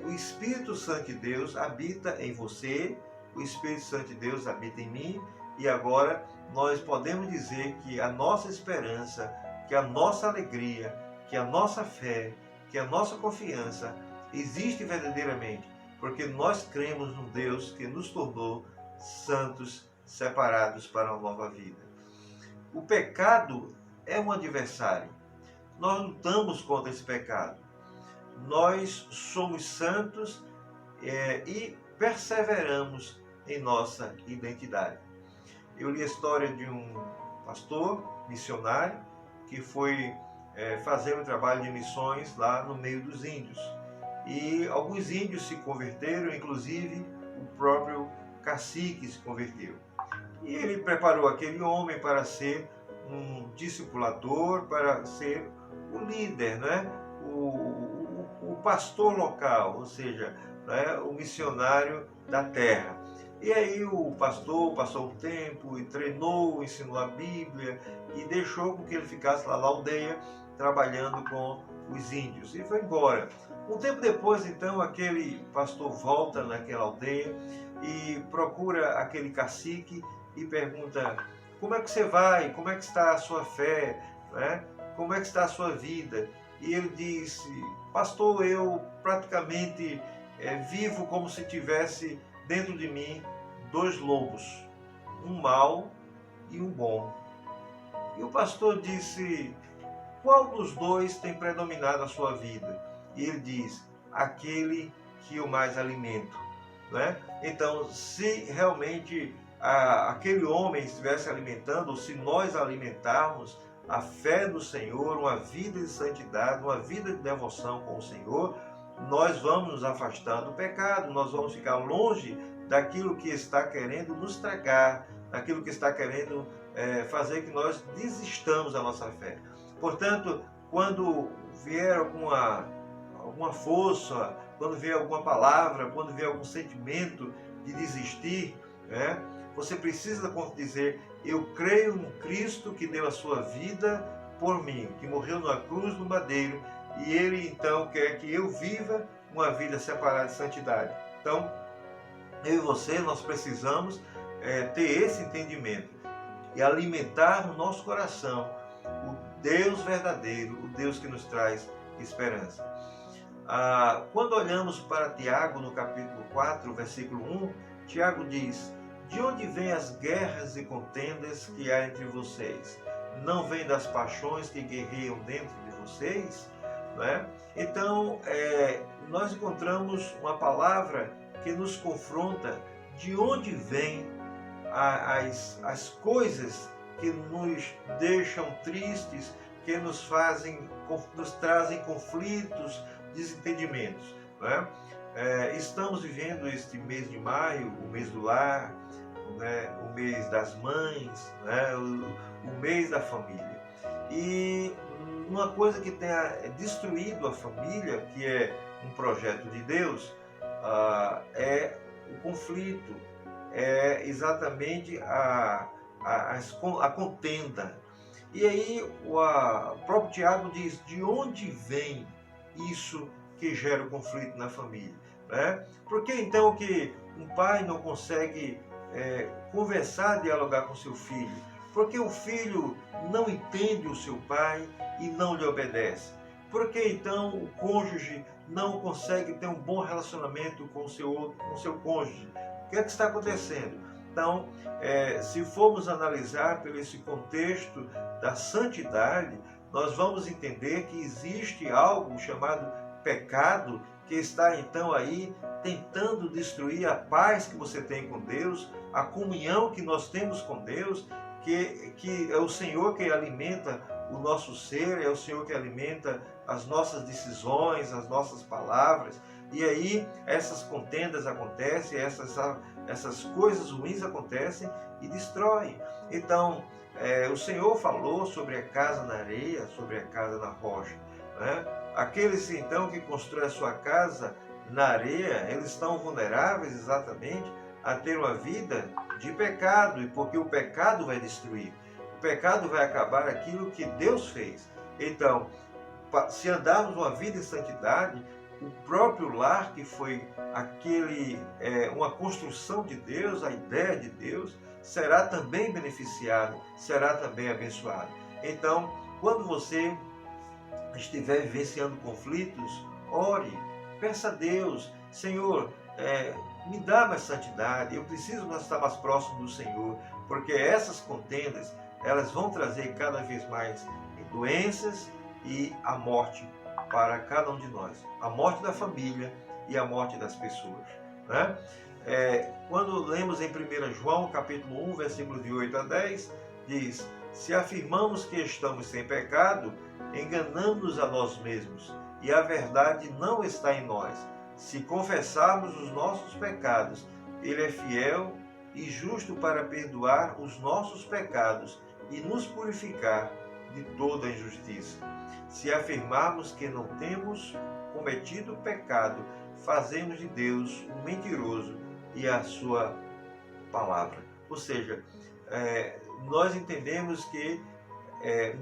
o Espírito Santo de Deus habita em você, o Espírito Santo de Deus habita em mim, e agora nós podemos dizer que a nossa esperança, que a nossa alegria, que a nossa fé, que a nossa confiança existe verdadeiramente, porque nós cremos num Deus que nos tornou santos, separados para uma nova vida. O pecado é um adversário. Nós lutamos contra esse pecado. Nós somos santos e perseveramos em nossa identidade. Eu li a história de um pastor missionário que foi fazer um trabalho de missões lá no meio dos índios. E alguns índios se converteram, inclusive o próprio cacique se converteu. E ele preparou aquele homem para ser um discipulador, para ser o líder, né? o pastor local, ou seja, né? O missionário da terra. E aí o pastor passou um tempo e treinou, ensinou a Bíblia e deixou com que ele ficasse lá na aldeia trabalhando com os índios e foi embora. Um tempo depois, então, aquele pastor volta naquela aldeia e procura aquele cacique e pergunta: como é que você vai? Como é que está a sua fé? Né? Como é que está a sua vida? E ele disse: pastor, eu praticamente vivo como se tivesse dentro de mim dois lobos, um mau e um bom. E o pastor disse: qual dos dois tem predominado a sua vida? E ele diz: aquele que eu mais alimento. Né? Então, se realmente aquele homem estivesse alimentando, ou se nós alimentarmos a fé do Senhor, uma vida de santidade, uma vida de devoção com o Senhor, nós vamos nos afastar do pecado, nós vamos ficar longe daquilo que está querendo nos tragar, daquilo que está querendo fazer que nós desistamos da nossa fé. Portanto, quando vier alguma força, quando vier alguma palavra, quando vier algum sentimento de desistir, né, você precisa dizer: eu creio no Cristo que deu a sua vida por mim, que morreu na cruz do madeiro, e Ele então quer que eu viva uma vida separada de santidade. Então, eu e você, nós precisamos ter esse entendimento e alimentar no nosso coração o Deus verdadeiro, o Deus que nos traz esperança. Quando olhamos para Tiago, no capítulo 4, versículo 1, Tiago diz: de onde vêm as guerras e contendas que há entre vocês? Não vêm das paixões que guerreiam dentro de vocês? né? Então, nós encontramos uma palavra que nos confronta de onde vêm as coisas que nos deixam tristes, que nos trazem conflitos, desentendimentos, né? Estamos vivendo este mês de maio, o mês do lar, né? O mês das mães, né? O mês da família. E uma coisa que tenha destruído a família, que é um projeto de Deus, é o conflito, é exatamente a contenda. E aí o próprio Tiago diz: de onde vem isso que gera o conflito na família, né? Por que então que um pai não consegue conversar, dialogar com seu filho? Porque o filho não entende o seu pai e não lhe obedece? Por que então o cônjuge não consegue ter um bom relacionamento com o seu cônjuge? O que é que está acontecendo? Então, se formos analisar pelo esse contexto da santidade, nós vamos entender que existe algo chamado pecado que está então aí tentando destruir a paz que você tem com Deus, a comunhão que nós temos com Deus, que é o Senhor que alimenta o nosso ser, é o Senhor que alimenta as nossas decisões, as nossas palavras. E aí essas contendas acontecem, essas coisas ruins acontecem e destroem. Então, o Senhor falou sobre a casa na areia, sobre a casa na rocha, né? Aqueles então que constroem a sua casa na areia, eles estão vulneráveis exatamente a ter uma vida de pecado, e porque o pecado vai destruir, o pecado vai acabar aquilo que Deus fez. Então, se andarmos uma vida em santidade, o próprio lar, que foi uma construção de Deus, a ideia de Deus, será também beneficiado, será também abençoado. Então, quando você estiver vivenciando conflitos, ore, peça a Deus: Senhor, me dá mais santidade, eu preciso estar mais próximo do Senhor, porque essas contendas, elas vão trazer cada vez mais doenças e a morte para cada um de nós, a morte da família e a morte das pessoas, né? Quando lemos em 1 João, capítulo 1, versículos de 8 a 10, diz: se afirmamos que estamos sem pecado, enganamos a nós mesmos, e a verdade não está em nós. Se confessarmos os nossos pecados, Ele é fiel e justo para perdoar os nossos pecados e nos purificar de toda injustiça. Se afirmarmos que não temos cometido pecado, fazemos de Deus um mentiroso e a sua palavra. Ou seja, nós entendemos que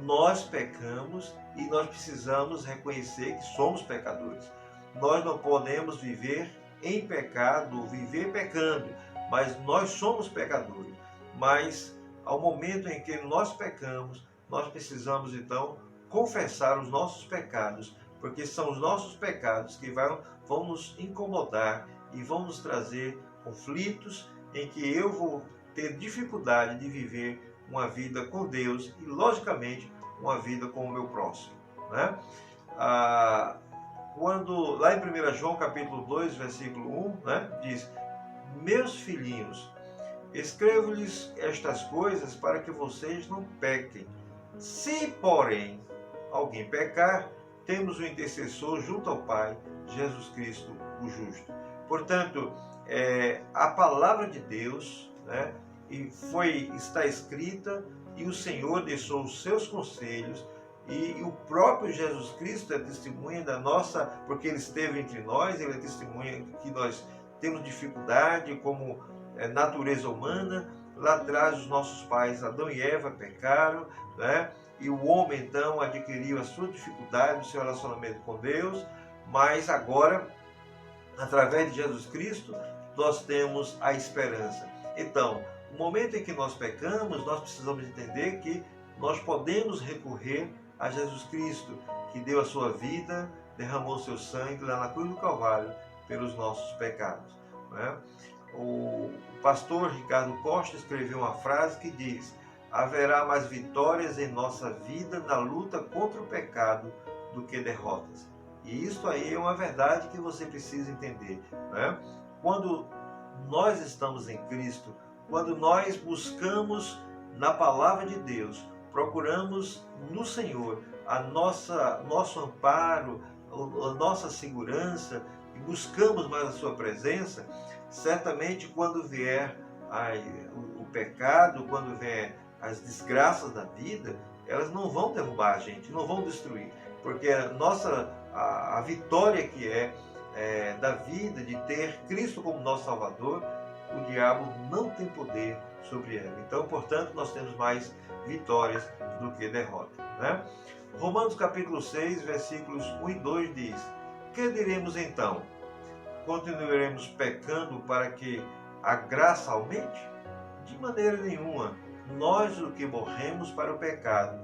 nós pecamos e nós precisamos reconhecer que somos pecadores. Nós não podemos viver em pecado ou viver pecando, mas nós somos pecadores. Mas ao momento em que nós pecamos, nós precisamos então confessar os nossos pecados, porque são os nossos pecados que vão nos incomodar e vão nos trazer conflitos em que eu vou ter dificuldade de viver uma vida com Deus e, logicamente, uma vida com o meu próximo, né? Quando lá em 1 João capítulo 2, versículo 1, né, diz: meus filhinhos, escrevo-lhes estas coisas para que vocês não pequem. Se, porém, alguém pecar, temos um intercessor junto ao Pai, Jesus Cristo, o justo. Portanto, a palavra de Deus, né, está escrita, e o Senhor deixou os seus conselhos, e o próprio Jesus Cristo é testemunha da nossa, porque Ele esteve entre nós, Ele é testemunha que nós temos dificuldade como natureza humana. Lá atrás os nossos pais, Adão e Eva, pecaram, né? E o homem então adquiriu a sua dificuldade, o seu relacionamento com Deus, mas agora, através de Jesus Cristo, nós temos a esperança. Então, no momento em que nós pecamos, nós precisamos entender que nós podemos recorrer a Jesus Cristo, que deu a sua vida, derramou seu sangue lá na cruz do Calvário pelos nossos pecados, né? O pastor Ricardo Costa escreveu uma frase que diz: haverá mais vitórias em nossa vida na luta contra o pecado do que derrotas. E isso aí é uma verdade que você precisa entender, né? Quando nós estamos em Cristo, quando nós buscamos na palavra de Deus, procuramos no Senhor nosso amparo, a nossa segurança, e buscamos mais a sua presença, certamente quando vier o pecado, quando vier as desgraças da vida, elas não vão derrubar a gente, não vão destruir, porque a vitória que é da vida, de ter Cristo como nosso Salvador, o diabo não tem poder sobre ela. Então, portanto, nós temos mais vitórias do que derrotas, né? Romanos capítulo 6, versículos 1 e 2 diz: que diremos então? Continuaremos pecando para que a graça aumente? De maneira nenhuma. Nós, o que morremos para o pecado,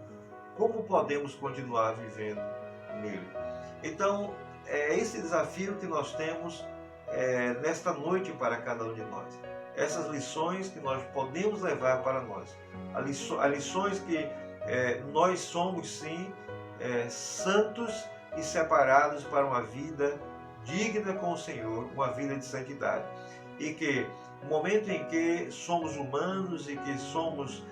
como podemos continuar vivendo nele? Então, é esse desafio que nós temos nesta noite para cada um de nós. Essas lições que nós podemos levar para nós. As lições que nós somos, sim, santos e separados para uma vida digna com o Senhor, uma vida de santidade. E que no momento em que somos humanos e que somos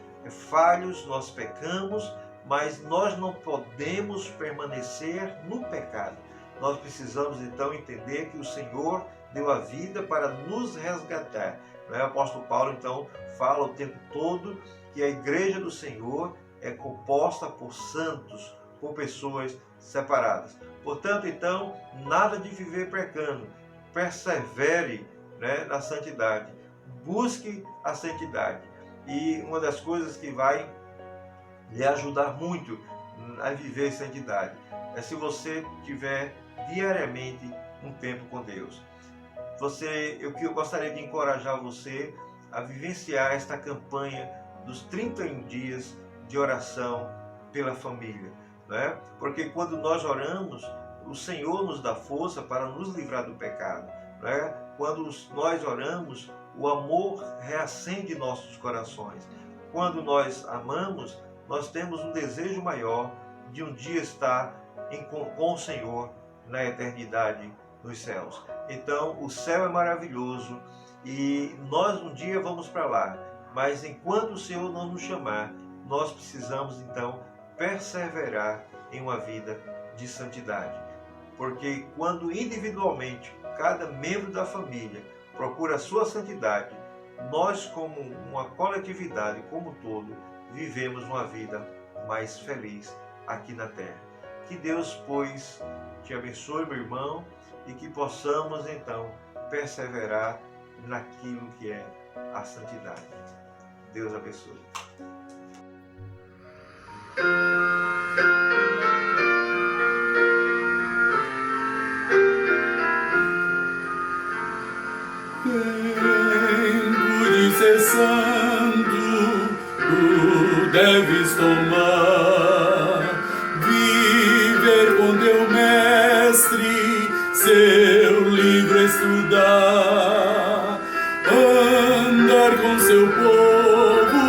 falhos, nós pecamos, mas nós não podemos permanecer no pecado. Nós precisamos então entender que o Senhor deu a vida para nos resgatar. O apóstolo Paulo então fala o tempo todo que a igreja do Senhor é composta por santos, por pessoas separadas. Portanto, então, nada de viver pecando. Persevere, na santidade. Busque a santidade. E uma das coisas que vai lhe ajudar muito a viver santidade é se você tiver diariamente um tempo com Deus. Eu gostaria de encorajar você a vivenciar esta campanha dos 31 dias de oração pela família, né? Porque quando nós oramos, o Senhor nos dá força para nos livrar do pecado, né? Quando nós oramos, o amor reacende nossos corações. Quando nós amamos, nós temos um desejo maior de um dia estar com o Senhor na eternidade nos céus. Então, o céu é maravilhoso e nós um dia vamos para lá, mas enquanto o Senhor não nos chamar, nós precisamos então perseverar em uma vida de santidade. Porque quando individualmente cada membro da família procura a sua santidade, nós como uma coletividade, como um todo, vivemos uma vida mais feliz aqui na terra. Que Deus, pois, te abençoe, meu irmão, e que possamos então perseverar naquilo que é a santidade. Deus abençoe. Tempo de ser santo, tu deves tomar, viver com teu mestre, seu livro estudar, andar com seu povo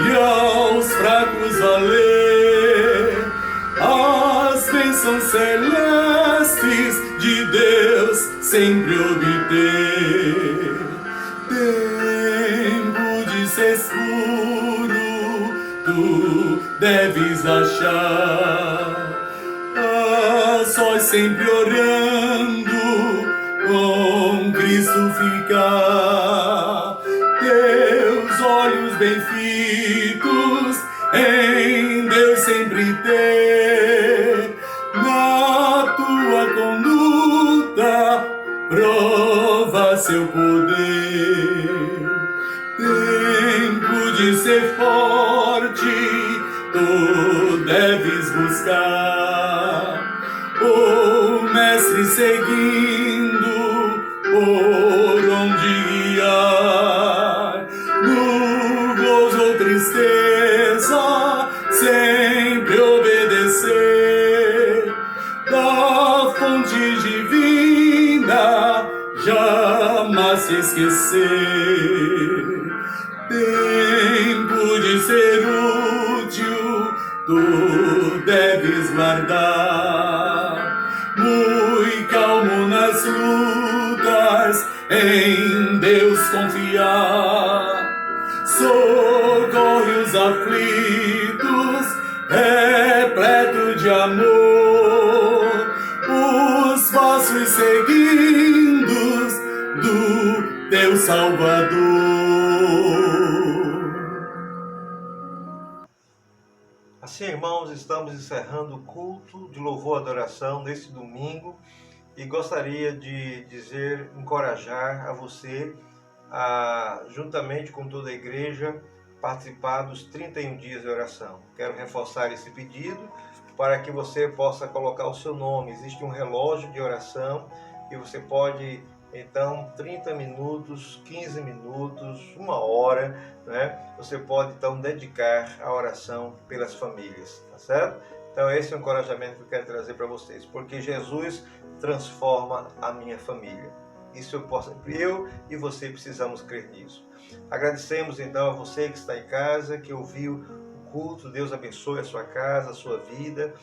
e aos fracos valer as bênçãos celestes de Deus sempre obter. Tempo de ser escuro, tu deves achar, a sós sempre orando, com Cristo ficar. Teus olhos bem fitos em Deus sempre ter, na tua conduta prova seu poder. Tempo de ser forte, tu deves buscar, o mestre seguindo por onde guiar, no gozo ou tristeza sempre obedecer, da fonte divina jamais se esquecer. Tempo de ser útil, tu deves guardar, em Deus confiar. Socorre os aflitos, repleto de amor, os vossos seguindos do teu Salvador. Assim, irmãos, estamos encerrando o culto de louvor e adoração neste domingo e gostaria de encorajar a você a, juntamente com toda a igreja, participar dos 31 dias de oração. Quero reforçar esse pedido para que você possa colocar o seu nome. Existe um relógio de oração e você pode, então, 30 minutos, 15 minutos, 1 hora, né? Você pode, então, dedicar a oração pelas famílias, tá certo? Então, esse é o encorajamento que eu quero trazer para vocês, porque Jesus transforma a minha família. Isso eu e você precisamos crer nisso. Agradecemos, então, a você que está em casa, que ouviu o culto. Deus abençoe a sua casa, a sua vida.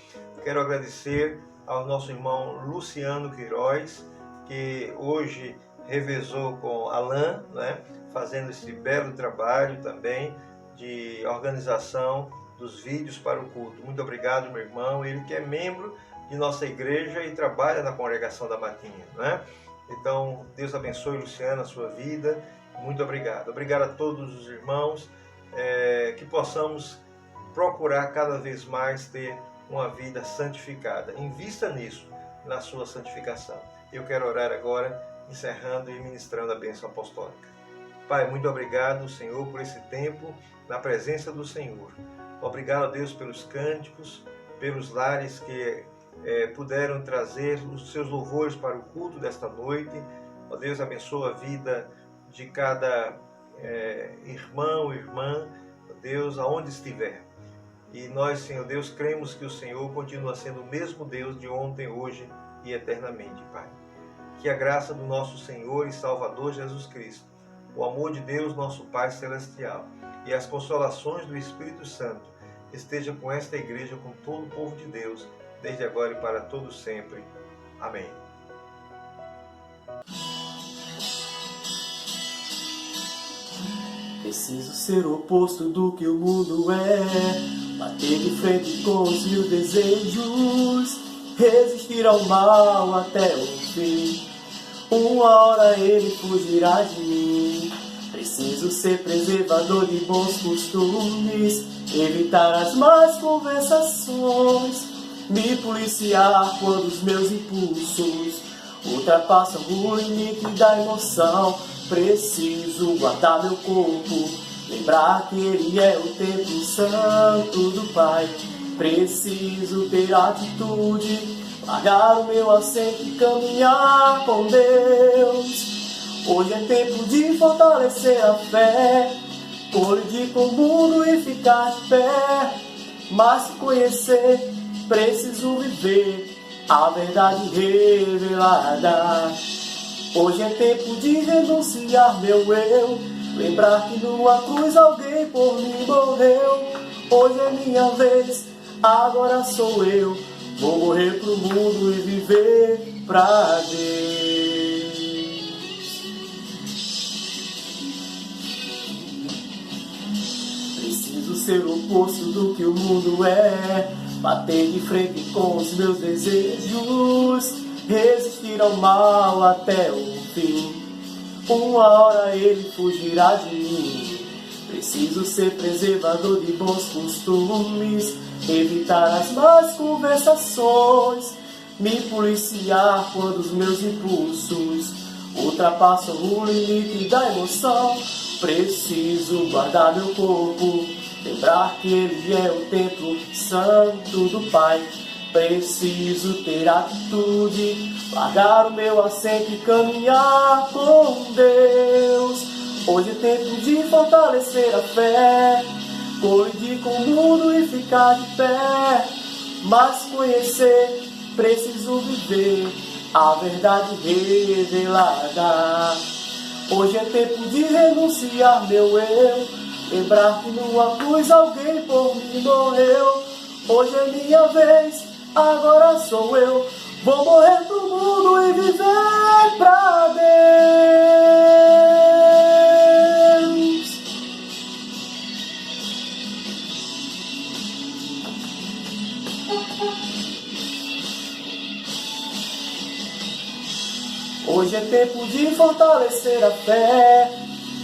Quero agradecer ao nosso irmão Luciano Queiroz, que hoje revezou com Alain, né, fazendo esse belo trabalho também de organização dos vídeos para o culto. Muito obrigado, meu irmão. Ele que é membro de nossa igreja e trabalha na congregação da Matinha, né? Então, Deus abençoe, Luciano, a sua vida. Muito obrigado. Obrigado a todos os irmãos, que possamos procurar cada vez mais ter uma vida santificada. Invista nisso, na sua santificação. Eu quero orar agora, encerrando e ministrando a bênção apostólica. Pai, muito obrigado, Senhor, por esse tempo na presença do Senhor. Obrigado a Deus pelos cânticos, pelos lares que puderam trazer os seus louvores para o culto desta noite. Ó Deus, abençoa a vida de cada irmão, irmã, ó Deus, aonde estiver. E nós, Senhor Deus, cremos que o Senhor continua sendo o mesmo Deus de ontem, hoje e eternamente, Pai. Que a graça do nosso Senhor e Salvador Jesus Cristo, o amor de Deus, nosso Pai Celestial, e as consolações do Espírito Santo esteja com esta igreja, com todo o povo de Deus, desde agora e para todo sempre. Amém. Preciso ser o oposto do que o mundo é, bater de frente com os meus desejos, resistir ao mal até o fim. Uma hora ele fugirá de mim. Preciso ser preservador de bons costumes, evitar as más conversações, me policiar quando os meus impulsos ultrapassam o limite da emoção. Preciso guardar meu corpo, lembrar que ele é o templo santo do Pai. Preciso ter atitude, largar o meu assento e caminhar com Deus. Hoje é tempo de fortalecer a fé, colidir com o mundo e ficar de pé. Mas se conhecer, preciso viver a verdade revelada. Hoje é tempo de renunciar meu eu, lembrar que numa cruz alguém por mim morreu. Hoje é minha vez, agora sou eu. Vou morrer pro mundo e viver pra Deus. Preciso ser o oposto do que o mundo é, bater de frente com os meus desejos, resistir ao mal até o fim. Uma hora ele fugirá de mim. Preciso ser preservador de bons costumes, evitar as más conversações, me policiar quando os meus impulsos ultrapassam o limite da emoção. Preciso guardar meu corpo, lembrar que ele é o templo santo do Pai. Preciso ter atitude, largar o meu assento e caminhar com Deus. Hoje é tempo de fortalecer a fé, colidir com o mundo e ficar de pé. Mas conhecer, preciso viver a verdade revelada. Hoje é tempo de renunciar meu eu, lembrar que numa cruz alguém por mim morreu. Hoje é minha vez, agora sou eu. Vou morrer pro mundo e viver pra Deus. Hoje é tempo de fortalecer a fé,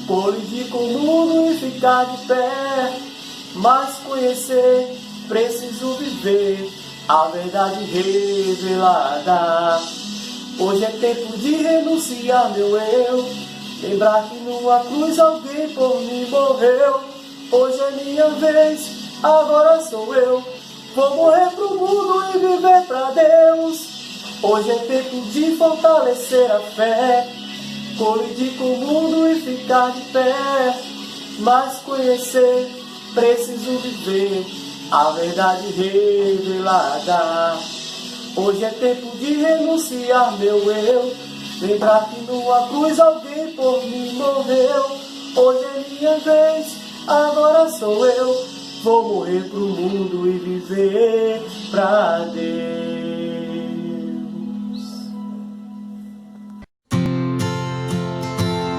colidir com o mundo e ficar de pé. Mas conhecer, preciso viver a verdade revelada. Hoje é tempo de renunciar meu eu, lembrar que numa cruz alguém por mim morreu. Hoje é minha vez, agora sou eu, vou morrer pro mundo e viver pra Deus. Hoje é tempo de fortalecer a fé, colidir com o mundo e ficar de pé. Mas conhecer, preciso viver a verdade revelada. Hoje é tempo de renunciar meu eu, lembrar que numa cruz alguém por mim morreu. Hoje é minha vez, agora sou eu, vou morrer pro mundo e viver pra Deus.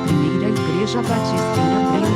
Primeira Igreja Batista em Abreu.